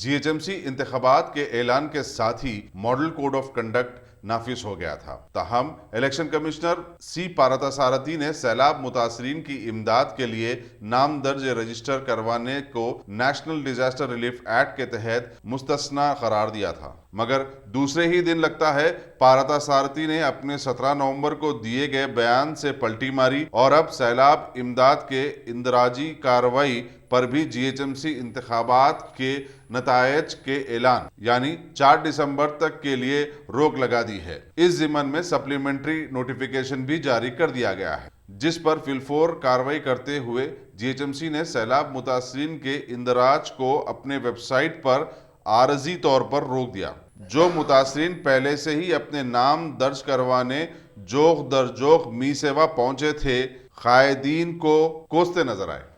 GHMC انتخابات کے اعلان کے ساتھ ہی ماڈل کوڈ آف کنڈکٹ نافذ ہو گیا تھا. تاہم الیکشن کمشنر سی پارتھاسارتھی نے سیلاب متاثرین کی امداد کے لیے نام درج رجسٹر کروانے کو نیشنل ڈیزاسٹر ریلیف ایکٹ کے تحت مستثنی قرار دیا تھا. مگر دوسرے ہی دن لگتا ہے پارتھاسارتھی نے اپنے 17 نومبر کو دیے گئے بیان سے پلٹی ماری اور اب سیلاب امداد کے اندراجی کارروائی پر بھی GHMC انتخابات کے نتائج کے اعلان یعنی 4 دسمبر تک کے لیے روک لگا دی ہے. اس ضمن میں سپلیمنٹری نوٹیفیکیشن بھی جاری کر دیا گیا ہے، جس پر فی الفور کارروائی کرتے ہوئے GHMC نے سیلاب متاثرین کے اندراج کو اپنے ویب سائٹ پر عارضی طور پر روک دیا. جو متاثرین پہلے سے ہی اپنے نام درج کروانے جوخ در جوخ می سیوا پہنچے تھے، قائدین کو کوستے نظر آئے.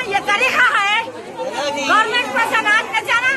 یہ طریقہ ہے گورنمنٹ کو سنات کا جانا.